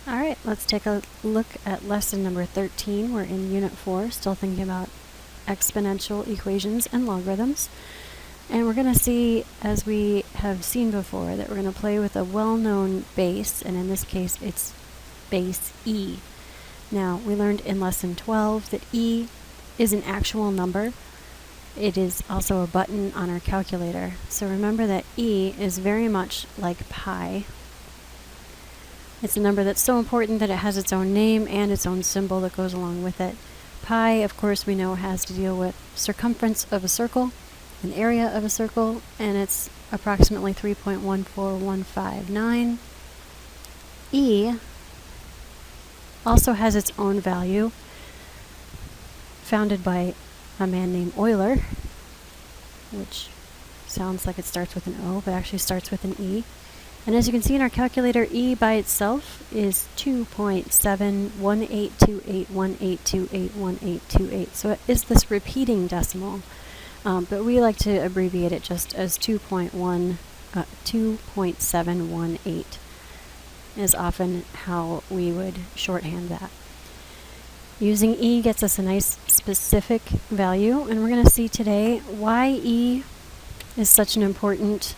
Alright, let's take a look at lesson number 13. We're in Unit 4, still thinking about exponential equations and logarithms. And we're going to see, as we have seen before, that we're going to play with a well-known base, and in this case it's base e. Now, we learned in lesson 12 that e is an actual number. It is also a button on our calculator. So remember that e is very much like pi. It's a number that's so important that it has its own name and its own symbol that goes along with it. Pi, of course, we know has to deal with circumference of a circle, an area of a circle, and it's approximately 3.14159. E also has its own value, founded by a man named Euler, which sounds like it starts with an O, but actually starts with an E. And as you can see in our calculator, e by itself is 2.7182818281828. So it is this repeating decimal, but we like to abbreviate it just as 2.718 is often how we would shorthand that. Using e gets us a nice specific value, and we're going to see today why e is such an important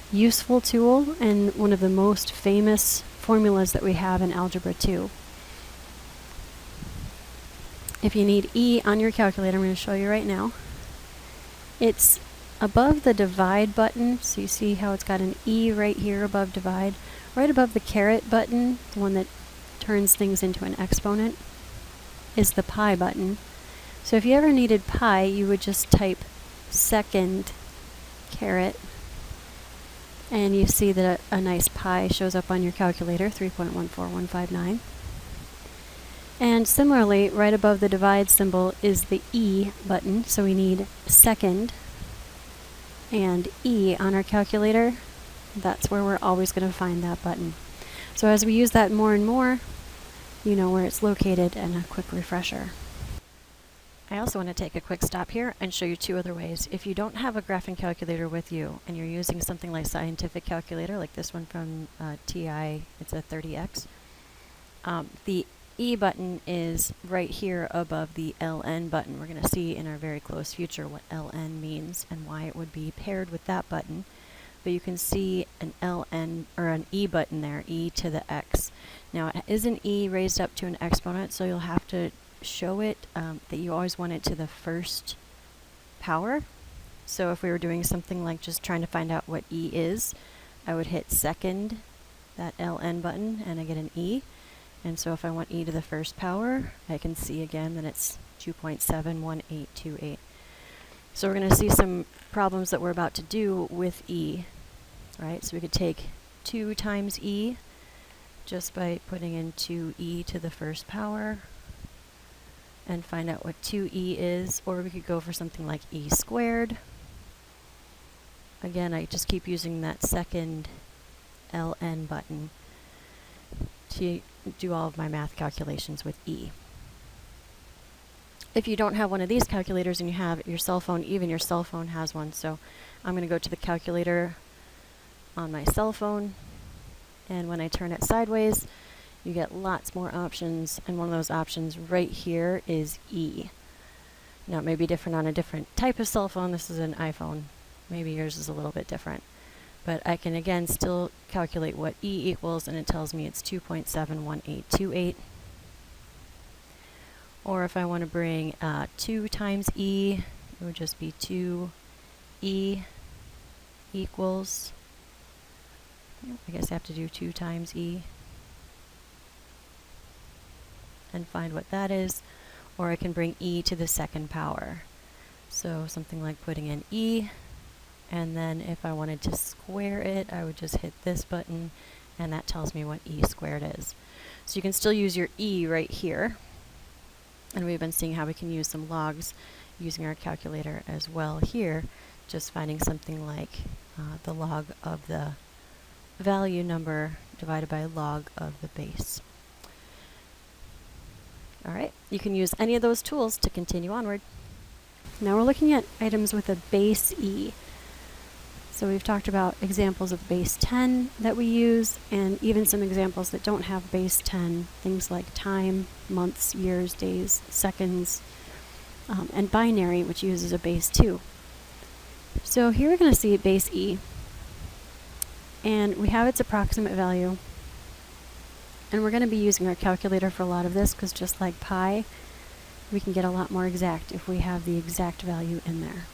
useful tool and one of the most famous formulas that we have in Algebra 2. If you need e on your calculator, I'm going to show you right now. It's above the divide button, so you see how it's got an e right here above divide. Right above the caret button, the one that turns things into an exponent, is the pi button. So if you ever needed pi, you would just type second caret, and you see that a nice pi shows up on your calculator, 3.14159. And similarly, right above the divide symbol is the E button, so we need second and E on our calculator. That's where we're always going to find that button. So as we use that more and more, you know where it's located, and a quick refresher. I also want to take a quick stop here and show you two other ways. If you don't have a graphing calculator with you and you're using something like scientific calculator, like this one from TI, it's a 30X, the E button is right here above the LN button. We're going to see in our very close future what LN means and why it would be paired with that button. But you can see an LN or an E button there, E to the X. Now it is an E raised up to an exponent, so you'll have to show it that you always want it to the first power. So if we were doing something like just trying to find out what E is, I would hit second, that LN button, and I get an E. And so if I want E to the first power, I can see again that it's 2.71828. So we're going to see some problems that we're about to do with E, right? So we could take 2 times E just by putting in 2e to the first power and find out what 2e is, or we could go for something like e squared. Again, I just keep using that second LN button to do all of my math calculations with e. If you don't have one of these calculators and you have your cell phone, even your cell phone has one, so I'm going to go to the calculator on my cell phone, and when I turn it sideways, you get lots more options, and one of those options right here is E. Now it may be different on a different type of cell phone. This is an iPhone. Maybe yours is a little bit different. But I can again still calculate what E equals, and it tells me it's 2.71828. Or if I want to bring 2 times E, it would just be 2E equals, I guess I have to do 2 times E and find what that is. Or I can bring E to the second power. So something like putting in E, and then if I wanted to square it, I would just hit this button, and that tells me what E squared is. So you can still use your E right here. And we've been seeing how we can use some logs using our calculator as well here, just finding something like the log of the value number divided by log of the base. Alright, you can use any of those tools to continue onward. Now we're looking at items with a base E. So we've talked about examples of base 10 that we use, and even some examples that don't have base 10, things like time, months, years, days, seconds, and binary, which uses a base 2. So here we're going to see base E, and we have its approximate value, and we're going to be using our calculator for a lot of this, because just like pi, we can get a lot more exact if we have the exact value in there.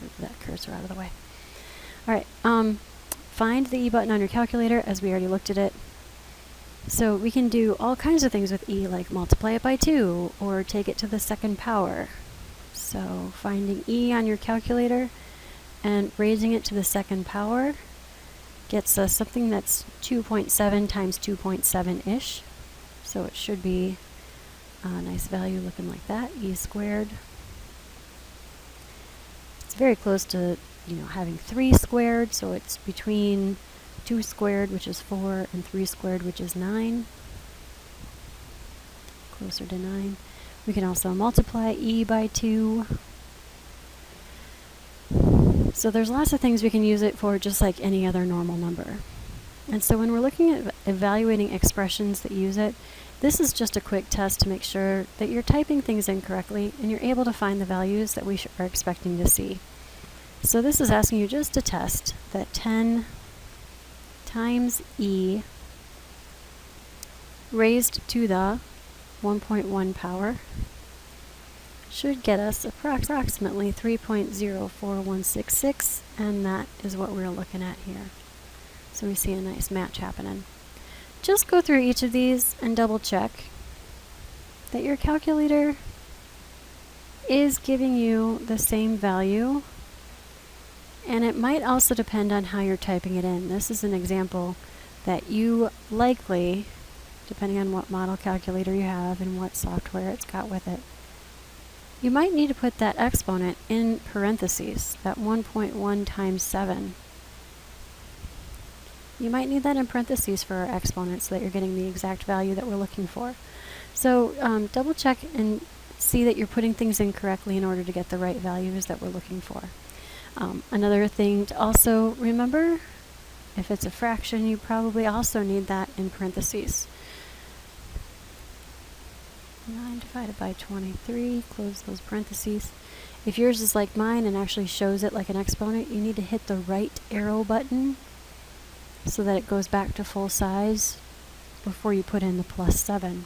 Move that cursor out of the way. Alright, find the E button on your calculator, as we already looked at it. So we can do all kinds of things with E, like multiply it by 2, or take it to the second power. So finding E on your calculator and raising it to the second power gets us something that's 2.7 times 2.7-ish. So it should be a nice value looking like that, E squared. It's very close to, having 3 squared, so it's between 2 squared, which is 4, and 3 squared, which is 9. Closer to 9. We can also multiply E by 2. So there's lots of things we can use it for, just like any other normal number. And so when we're looking at evaluating expressions that use it, this is just a quick test to make sure that you're typing things in correctly and you're able to find the values that we are expecting to see. So this is asking you just to test that 10 times E raised to the 1.1 power should get us approximately 3.04166, and that is what we're looking at here. So we see a nice match happening. Just go through each of these and double check that your calculator is giving you the same value, and it might also depend on how you're typing it in. This is an example that you likely, depending on what model calculator you have and what software it's got with it, you might need to put that exponent in parentheses, that 1.1 times 7. You might need that in parentheses for our exponent so that you're getting the exact value that we're looking for. So double check and see that you're putting things in correctly in order to get the right values that we're looking for. Another thing to also remember, if it's a fraction, you probably also need that in parentheses. 9 divided by 23, close those parentheses. If yours is like mine and actually shows it like an exponent, you need to hit the right arrow button so that it goes back to full size before you put in the plus 7.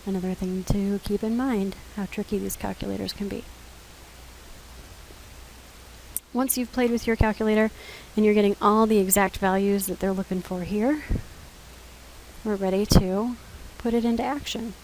Another thing to keep in mind, how tricky these calculators can be. Once you've played with your calculator and you're getting all the exact values that they're looking for here, we're ready to put it into action.